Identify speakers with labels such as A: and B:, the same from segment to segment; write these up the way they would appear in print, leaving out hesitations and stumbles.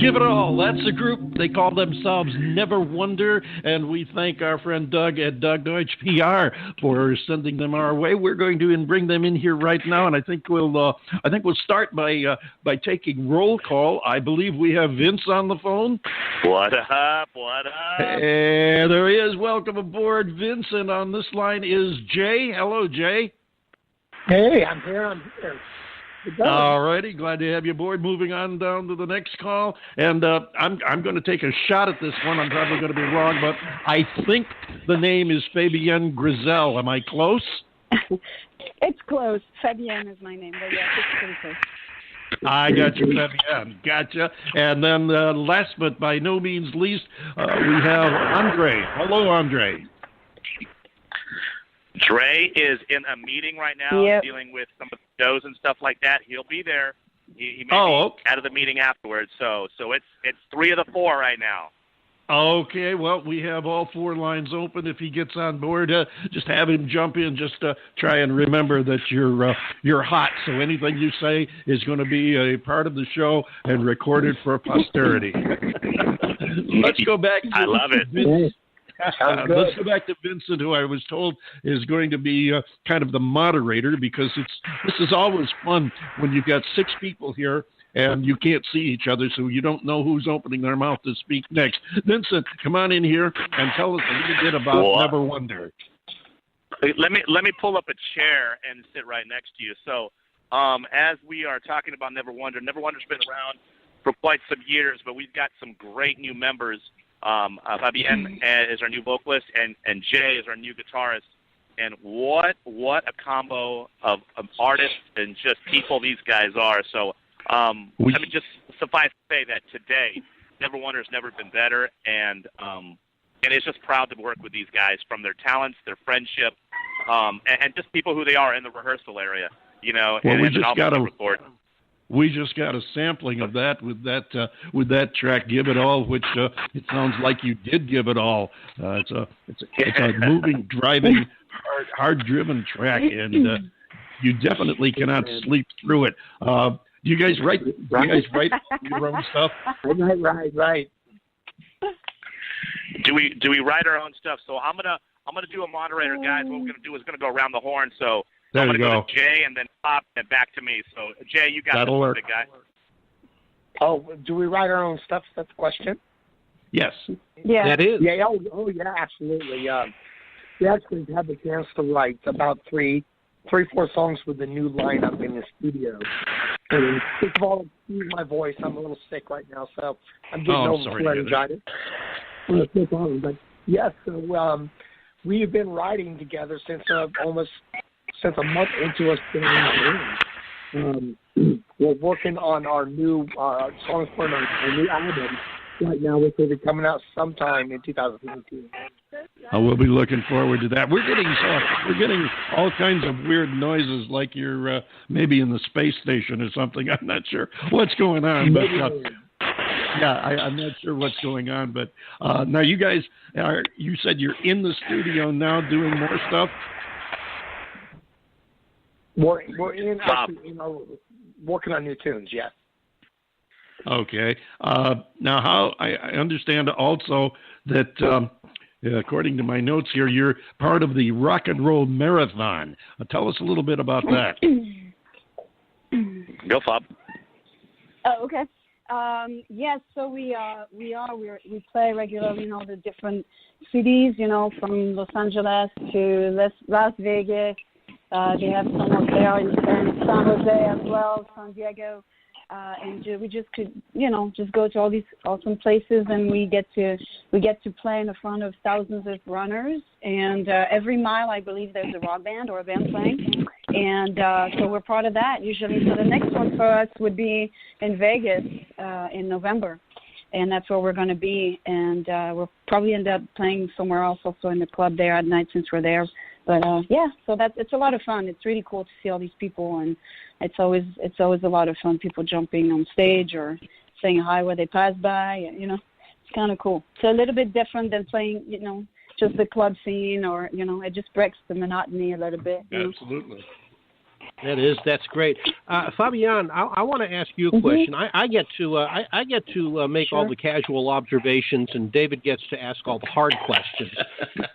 A: Give It All. That's the group. They call themselves Neverwonder, and we thank our friend Doug at Doug Deutsch PR for sending them our way. We're going to bring them in here right now, and I think we'll start by taking roll call. I believe we have Vince on the phone.
B: What up? What up?
A: Hey, there he is. Welcome aboard, Vince. And on this line is Jay. Hello, Jay.
C: Hey, I'm here.
A: All righty, glad to have you aboard. Moving on down to the next call, and I'm going to take a shot at this one. I'm probably going to be wrong, but I think the name is Fabienne Grizel. Am I close?
D: It's close. Fabienne is my name, but yes, it's pretty close.
A: I got you, Fabienne. Gotcha. And then last but by no means least, we have Andre. Hello, Andre.
B: Dre is in a meeting right now, dealing with some of the shows and stuff like that. He'll be there. He may be out of the meeting afterwards. So it's 3 of the 4 right now.
A: Okay, well, we have all 4 lines open. If he gets on board, just have him jump in. Just try and remember that you're hot, so anything you say is going to be a part of the show and recorded for posterity. Let's go back to
B: I love it.
A: Vince. Let's go back to Vincent, who I was told is going to be kind of the moderator, because this is always fun when you've got 6 people here and you can't see each other, so you don't know who's opening their mouth to speak next. Vincent, come on in here and tell us a little bit about Neverwonder.
B: Let me pull up a chair and sit right next to you. So as we are talking about Neverwonder's been around for quite some years, but we've got some great new members. Fabienne is our new vocalist, and Jay is our new guitarist. And what a combo of artists and just people these guys are. So let me just suffice to say that today, Neverwonder's never been better, and it's just proud to work with these guys, from their talents, their friendship, and just people who they are in the rehearsal area. You know,
A: well,
B: and
A: we just got
B: record.
A: We just got a sampling of that with that track, "Give It All," which it sounds like you did give it all. It's a moving, driving, hard-driven track, and you definitely cannot sleep through it. Do you guys write your own stuff?
C: Right.
B: Do we write our own stuff? So I'm gonna do a moderator, guys. What we're gonna do is gonna go around the horn. So
A: there
B: I'm
A: you
B: going
A: go.
B: to go to Jay and then Pop and back to me. So, Jay, you got
A: That'll
B: this,
A: work.
B: big guy.
C: Oh, do we write our own stuff? That's the question.
A: Yes.
D: Yeah.
A: That is.
C: Yeah. Oh, yeah, absolutely. We actually had the chance to write about 4 songs with the new lineup in the studio. And first of all, excuse my voice. I'm a little sick right now, so I'm getting over laryngitis. No problem. But yes, so we've been writing together since a month into us being we're working on our new songs for our new album right now, which will be coming out sometime in 2017.
A: We'll be looking forward to that. We're getting all kinds of weird noises, like you're maybe in the space station or something. I'm not sure what's going on, but I'm not sure what's going on. But now you guys you said you're in the studio now doing more stuff.
C: We're working on new tunes, yes.
A: Okay. Now, how I understand also that, according to my notes here, you're part of the Rock and Roll Marathon. Tell us a little bit about that.
B: Go, Bob.
D: Oh, okay. Yes, so we play regularly in all the different cities, from Los Angeles to Las Vegas. They have some up there in San Jose as well, San Diego. And we just could, just go to all these awesome places, and we get to play in front of thousands of runners. And every mile, I believe there's a rock band or a band playing. And so we're part of that usually. So the next one for us would be in Vegas in November. And that's where we're going to be. And we'll probably end up playing somewhere else, also in the club there at night, since we're there. But so it's a lot of fun. It's really cool to see all these people, and it's always a lot of fun. People jumping on stage or saying hi where they pass by. It's kind of cool. It's a little bit different than playing, just the club scene, or it just breaks the monotony a little bit.
A: Absolutely.
E: That's great. Fabian, I want to ask you a question. I get to make all the casual observations, and David gets to ask all the hard questions.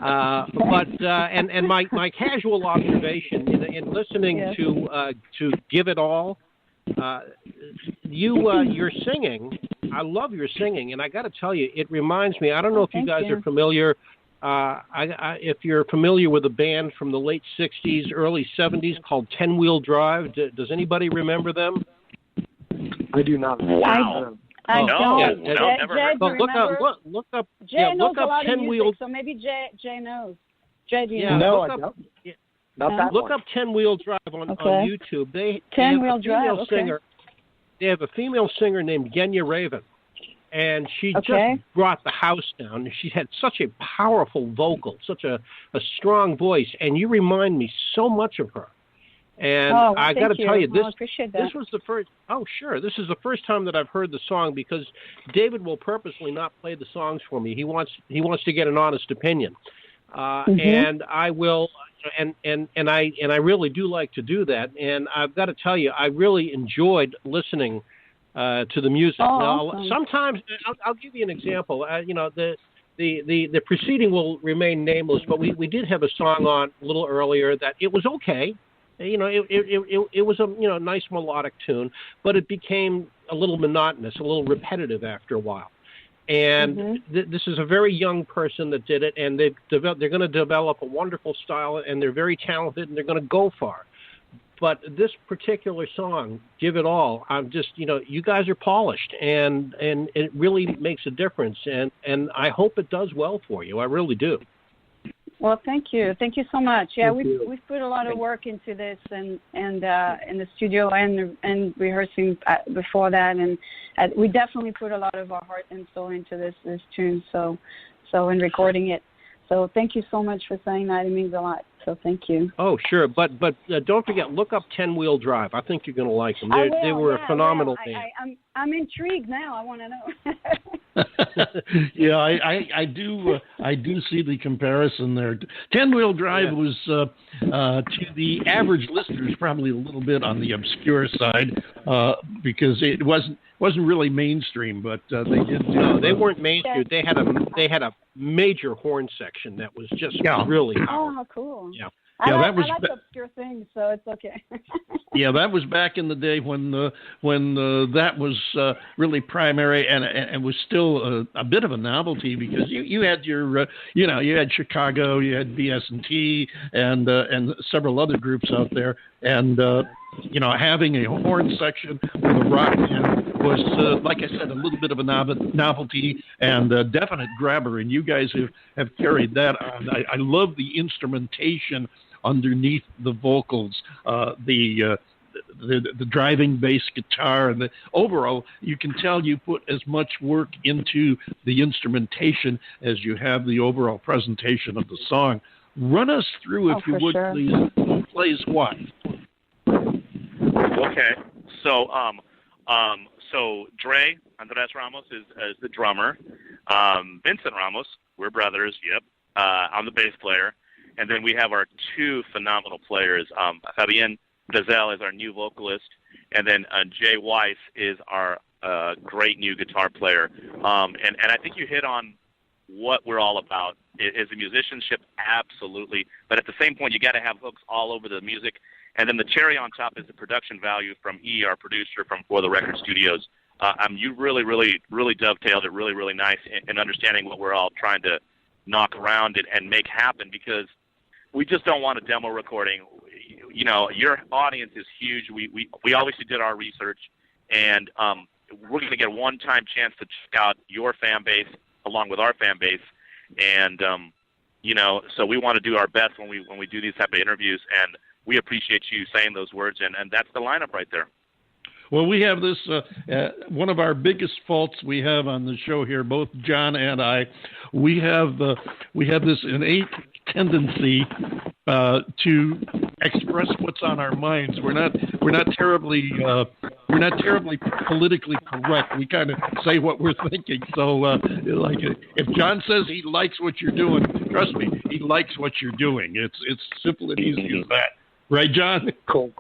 E: And my casual observation in listening to Give It All, you're singing. I love your singing, and I got to tell you, it reminds me. I don't know if you guys are familiar. If you're familiar with a band from the late 60s, early 70s called 10 Wheel Drive, does anybody remember them?
C: I do not.
B: Wow.
D: I don't.
B: No, never heard.
D: Jay,
E: look up
D: Jay knows a lot
E: 10
D: of music,
E: Wheel.
D: so maybe Jay knows. Jay, do you know?
C: No, I don't.
E: Look up 10 Wheel Drive on YouTube. They
D: 10
E: have
D: Wheel
E: a female
D: Drive.
E: singer. They have a female singer named Genya Raven. And she just brought the house down. She had such a powerful vocal, such a strong voice, and you remind me so much of her. And I got to tell you, this was the first. Oh, sure, this is the first time that I've heard the song, because David will purposely not play the songs for me. He wants to get an honest opinion, and I will. And I really do like to do that. And I've got to tell you, I really enjoyed listening to the music. Now, sometimes I'll give you an example. The proceeding will remain nameless, but we did have a song on a little earlier that it was okay. It was a nice melodic tune, but it became a little monotonous, a little repetitive after a while. And this is a very young person that did it, and they're going to develop a wonderful style, and they're very talented, and they're going to go far. But this particular song, Give It All, I'm just, you guys are polished, and it really makes a difference, and I hope it does well for you. I really do.
D: Well, thank you so much. Yeah, we've put a lot of work into this, and in the studio and rehearsing before that, and we definitely put a lot of our heart and soul into this tune. So in recording it. So thank you so much for saying that. It means a lot. So thank you.
E: Oh, sure. But don't forget, look up 10 Wheel Drive. I think you're going to like them. They were a phenomenal band.
D: I'm intrigued now. I want to know.
A: Yeah, I do see the comparison there. 10 Wheel Drive was to the average listeners probably a little bit on the obscure side because it wasn't really mainstream, but they did.
E: No, they weren't mainstream. They had a major horn section that was just really powerful.
D: Oh, how cool!
A: Yeah.
D: I like obscure things, so it's okay.
A: Yeah, that was back in the day when that was really primary and was still a bit of a novelty because you had your you had Chicago, you had BS&T and several other groups out there, and having a horn section with a rock band was like I said, a little bit of a novelty and a definite grabber, and you guys have carried that on. I love the instrumentation underneath the vocals, the driving bass guitar, and overall, you can tell you put as much work into the instrumentation as you have the overall presentation of the song. Run us through, if you would, please, who plays what?
B: Okay, so Dre Andres Ramos is the drummer. Vincent Ramos, we're brothers. Yep, I'm the bass player. And then we have our two phenomenal players. Fabienne Dazel is our new vocalist, and then Jay Weiss is our great new guitar player. And I think you hit on what we're all about. Is the musicianship? Absolutely. But at the same point, you got to have hooks all over the music. And then the cherry on top is the production value from E, our producer from For the Record Studios. You really, really, really dovetailed it really, really nice in understanding what we're all trying to knock around and make happen, because we just don't want a demo recording. Your audience is huge. We obviously did our research, and we're going to get a one-time chance to check out your fan base along with our fan base. And, so we want to do our best when we do these type of interviews, and we appreciate you saying those words, and that's the lineup right there.
A: Well, we have this, one of our biggest faults we have on the show here, both John and I, we have this innate tendency to express what's on our minds. We're not terribly politically correct. We kind of say what we're thinking. So, if John says he likes what you're doing, trust me, he likes what you're doing. It's simple and easy as that. Right, John?
C: Cool.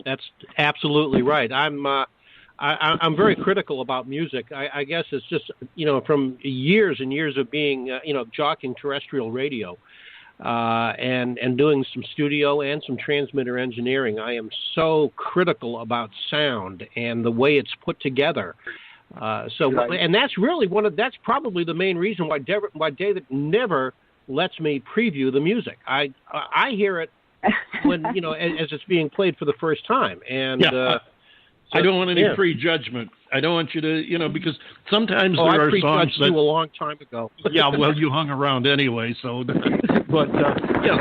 E: That's absolutely right. I'm very critical about music. I guess it's just, from years and years of being, jockeying terrestrial radio and doing some studio and some transmitter engineering. I am so critical about sound and the way it's put together. And that's really that's probably the main reason why David never lets me preview the music. I hear it when, as it's being played for the first time. And
A: I don't want any prejudgment. I don't want you to, because sometimes there are songs
E: prejudged you a long time ago.
A: Yeah, well, you hung around anyway, so. But,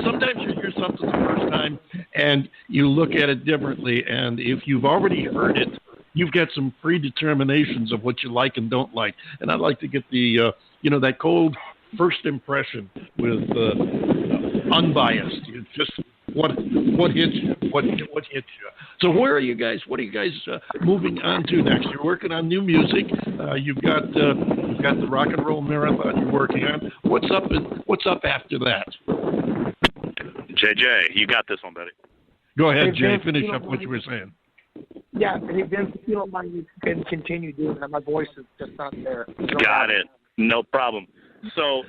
A: sometimes you hear something the first time and you look at it differently. And if you've already heard it, you've got some predeterminations of what you like and don't like. And I'd like to get the, that cold first impression with unbiased. It's just what hits you, what hits you. So where are you guys? What are you guys moving on to next? You're working on new music. You've got the rock and roll marathon you're working on. What's up after that?
B: JJ, you got this one, buddy.
A: Go ahead, Jay. Finish up what you were saying.
C: Yeah, hey, Vince, if you don't mind, you can continue doing that. My voice is just not there.
B: Got it. No problem. So,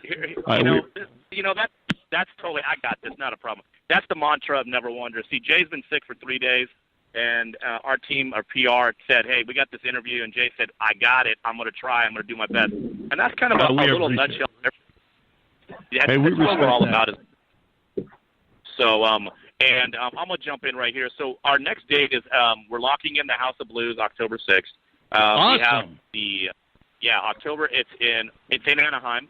B: that's totally, I got this, not a problem. That's the mantra of Neverwonder. See, Jay's been sick for 3 days, and our team, our PR, said, hey, we got this interview, and Jay said, I got it. I'm going to try. I'm going to do my best. And that's kind of a little nutshell. That's what we're all about. So, I'm going to jump in right here. So our next date is we're locking in the House of Blues, October 6th.
A: Awesome.
B: We have October. It's in Anaheim.